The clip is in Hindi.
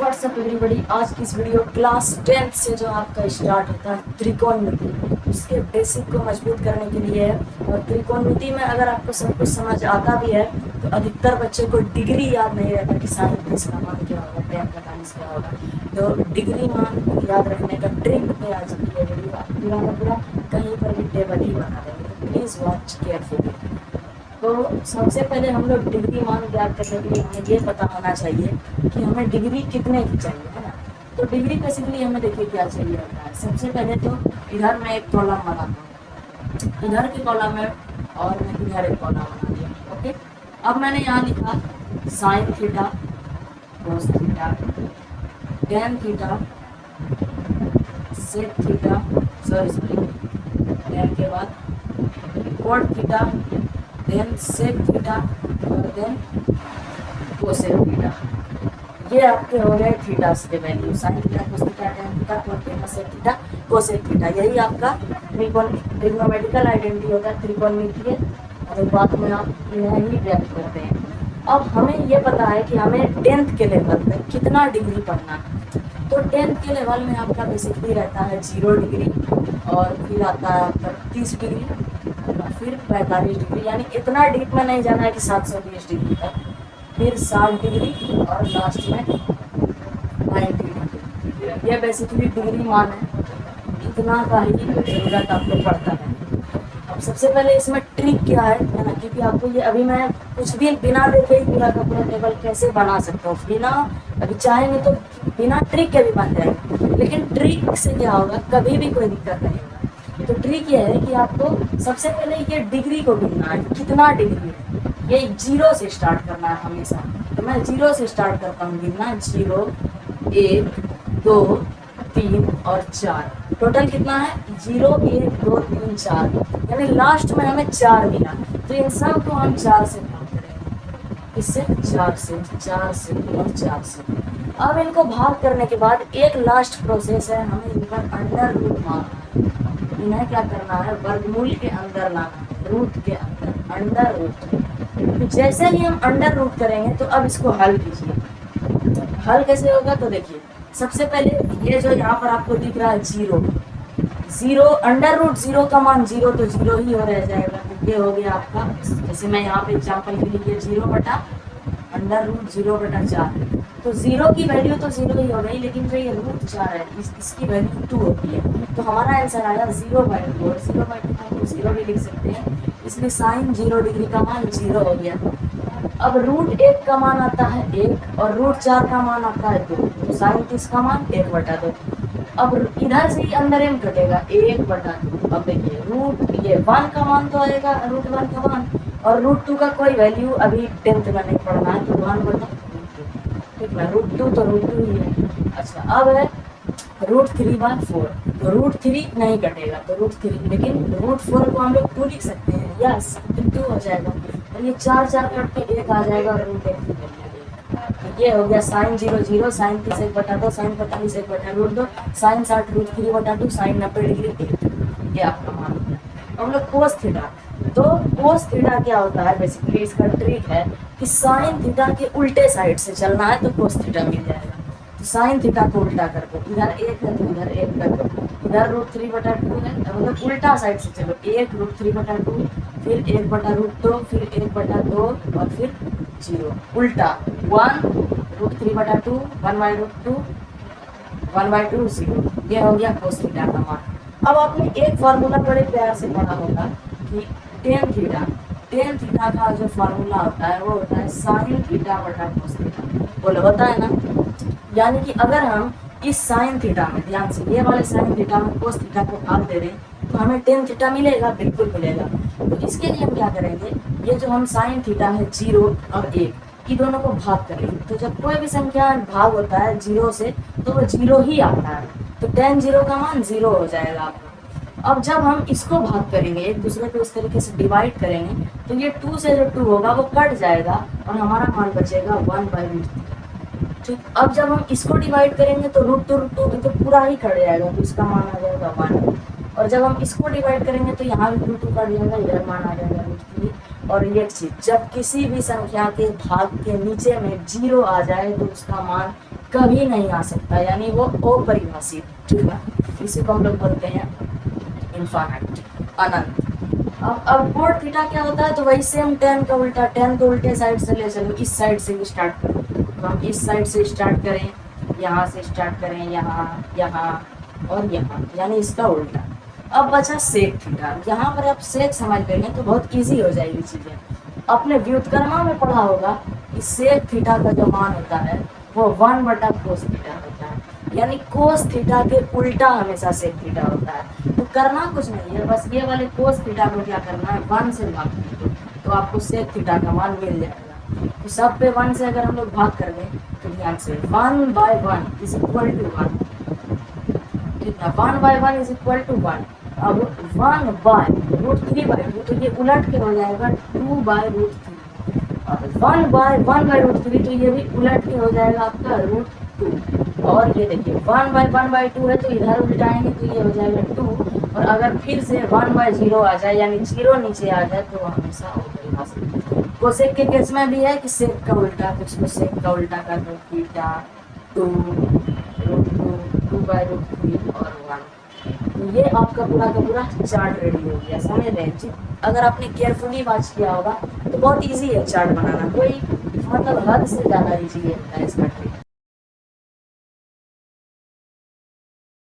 WhatsApp everybody. आज की इस वीडियो क्लास 10th से जो आपका स्टार्ट होता है त्रिकोणमिति, उसके बेसिक को मजबूत करने के लिए है। और त्रिकोणमिति में अगर आपको सब कुछ समझ आता भी है तो अधिकतर बच्चे को डिग्री याद नहीं रहता कि साइन तीस का मान क्या होगा, टेन का टाइम्स क्या होगा। तो डिग्री मान याद रखने का ट्रिक पे आज की ये वीडियो आप पूरा कहीं पर भी टेबल ही बना देंगे, तो प्लीज़ वॉच केयरफुली। तो सबसे पहले हम लोग डिग्री मान ज्ञात करने के लिए हमें ये पता होना चाहिए कि हमें डिग्री कितने की चाहिए, है ना। तो डिग्री बेसिकली हमें देखिए क्या चाहिए होता है। सबसे पहले तो इधर मैं एक कॉलम बनाता हूँ, इधर के कॉलम में और मैं इधर एक कॉलम बना दिया। ओके, अब मैंने यहाँ लिखा sine theta, cos theta, tan theta, sec theta, sorry tan के बाद cot theta, then sec theta और देन कोसेक थीटा। ये आपके हो गए थीटास के value, sine theta, cos theta, tan theta, cot theta, sec theta, cosec theta. यही आपका ट्रिग्नोमेट्रिकल आइडेंटिटी होता है, त्रिकोणमितीय अनुपात में आप यही व्यक्त करते हैं। अब हमें ये पता है कि हमें 10th के लेवल पे कितना डिग्री पढ़ना है। तो 10th के लेवल में आपका बेसिकली रहता है 0 डिग्री, और फिर आता है आपका 30 डिग्री, फिर 45 डिग्री, यानी इतना डीप में नहीं जाना है कि 720 डिग्री तक, फिर 60 डिग्री और लास्ट में 90 डिग्री। ये बेसिकली डिग्री मान है, इतना का ही जरूरत आपको पड़ता है। अब सबसे पहले इसमें ट्रिक क्या है ना, क्योंकि आपको ये अभी मैं कुछ भी बिना देखे ही पूरा का पूरा टेबल कैसे बना सकता हूँ, बिना अभी चाहेंगे तो बिना ट्रिक के भी बन जाएगा, लेकिन ट्रिक से क्या होगा, कभी भी कोई दिक्कत नहीं होगा। तो ट्रिक ये है कि आपको सबसे पहले ये डिग्री को गिनना है, कितना डिग्री है। ये 0 से स्टार्ट करना है हमेशा। तो मैं 0 से स्टार्ट करता हूँ गिनना, 0, 1, 2, 3 और 4। टोटल कितना है, 0, 1, 2, 3, 4, यानी लास्ट में हमें 4 मिला। तो इन सब को हम 4 से भाग करेंगे, इससे 4 से और 4 से। अब इनको भाग करने के बाद एक लास्ट प्रोसेस है, हमें इन पर अंडर रूट मारना है। इन्हें क्या करना है, वर्गमूल के अंदर लाना है, रूट के अंदर, अंडर रूट। तो जैसे ही हम अंडर रूट करेंगे तो अब इसको हल कीजिए। हल कैसे होगा, तो देखिए सबसे पहले ये जो यहाँ पर आपको दिख रहा है 0, अंडर रूट 0 का मान 0, तो 0 ही हो रह जाएगा। तो ये हो गया आपका, जैसे मैं यहाँ पे एग्जाम्पल के लिए 0 बटा अंडर रूट 0 बटा 4। तो 0 की वैल्यू तो 0 ही हो गई, लेकिन जो ये रूट 4 है इसकी वैल्यू 2 होती है। तो हमारा आंसर आया 0/2, और 0/2 को 0 भी लिख सकते हैं, इसलिए साइन 0 डिग्री का मान 0 हो गया। अब रूट 1 का मान आता है 1 और रूट 4 का मान आता है 2, तो साइन 30 का मान 1/2। अब इधर से ही अंदर एम कटेगा 1/2। अब देखिए रूट ये 1 का मान तो आएगा, रूट 1 का मान, और रूट 2 का कोई वैल्यू अभी 10th में नहीं पढ़ना है, तो 1/2, ठीक है। रूट 2 तो रूट 2 ही है। अच्छा, अब है रूट 3/4, तो रूट 3 नहीं कटेगा, तो रूट 3, लेकिन रूट 4 को हम लोग 2 लिख सकते हैं, यस, तो 2 हो जाएगा। और ये 4 कट के 1 आ जाएगा, और रूट 1 ये हो गया sine 0, sine 30 1/2, sine 45 1/√2, sine 60 root 3/2, sine 90 degree 1। ये आपका मान हो गया। हम लोग कोस थीटा, तो कोस थीटा क्या होता है, बेसिकली इसका ट्रिक है कि साइन थीटा के उल्टे साइड से चलना है तो कोस थीटा मिल जाएगा। तो साइन थीटा को उल्टा कर दो, इधर 1 है तो इधर 1 कर दो, इधर रूट 3/2 है, मतलब उल्टा साइड से चलो, 1 रूट 3/2, फिर 1/√2, फिर 1/2 और फिर 0, उल्टा 1 रूट 3/2, 1/√2, 1/2, 0। ये हो गया कोस थीटा का मान। अब आपने एक फार्मूला बड़े प्यार से पढ़ा होगा कि टेन थीटा का जो फार्मूला होता है वो होता है साइन थीटा बटा कोस थीटा, बोलो होता है ना। यानी कि अगर हम इस साइन थीटा में, ध्यान से ये वाले साइन थीटा में कोस थीटा को भाग दे दें तो हमें टेन थीटा मिलेगा, बिल्कुल मिलेगा। तो इसके लिए हम क्या करेंगे, ये जो हम साइन थीटा है 0 और 1, ये दोनों को भाग करेंगे। तो जब कोई भी संख्या भाग होता है 0 से तो वो 0 ही आता है, तो टेन 0 का मान 0 हो जाएगा आपका। अब जब हम इसको भाग करेंगे, एक दूसरे को इस तरीके से डिवाइड करेंगे, तो ये 2 से जो 2 होगा वो कट जाएगा और हमारा मान बचेगा 1/√3। ठीक, अब जब हम इसको डिवाइड करेंगे तो रूट 2 तो पूरा ही कट जाएगा, तो इसका मान आ जाएगा 1। और जब हम इसको डिवाइड करेंगे तो यहाँ भी 2 कट जाएगा, इधर मान आ जाएगा √3। और ये चीज, जब किसी भी संख्या के भाग के नीचे में 0 आ जाए तो उसका मान कभी नहीं आ सकता, यानी वो अपरिभाषित, ठीक है, इसी को हम लोग बोलते हैं इनफाइनाइट, अनंत। अब कोट थीटा क्या होता है, तो वही सेम tan का उल्टा, tan को उल्टे साइड से ले चलो, इस साइड से भी स्टार्ट करो, तो हम इस साइड से स्टार्ट करें, यहाँ से स्टार्ट करें, यहाँ, यहाँ और यहाँ, यानी इसका उल्टा। अब बचा सेक थीटा, यहाँ पर आप सेक समझ लेंगे तो बहुत इजी हो जाएगी चीज़ें। अपने व्युत्क्रमा में पढ़ा होगा कि सेक थीटा का जो मान होता है वो 1/cos थीटा होता है, यानी कोस थीटा के उल्टा हमेशा सेक थीटा होता है। तो करना कुछ नहीं है, बस ये वाले कोस थीटा को क्या करना है, 1 से भाग दीजिए, तो आपको सेक थीटा का मान मिल जाएगा। तो सब पे 1 से अगर हम लोग भाग कर दें तो ध्यान से 1/1 = 1, ठीक है, 1/1 = 1। अब 1/√3/2 तो ये उलट के हो जाएगा 2/√3, और 1/1/√3 तो ये भी उलट के हो जाएगा आपका √2। और ये देखिए 1/1/2 है तो इधर उल्टाएंगे तो ये हो जाएगा 2, और अगर फिर से 1/0 आ जाए यानी 0 नीचे आ जाए तो हमेशा अपरिभाषित। कोसेक के केस में भी है कि सेक का उल्टा, कुछ को सेक का उल्टा कर दो, थीटा 2√2, 2/√3 और 1। तो ये आपका पूरा का पूरा चार्ट रेडी हो गया, समझ रहे हैं। अगर आपने केयरफुली वॉच किया होगा तो बहुत इजी है चार्ट बनाना, कोई मतलब हद से ज़्यादा इजी है इसका ट्रिक।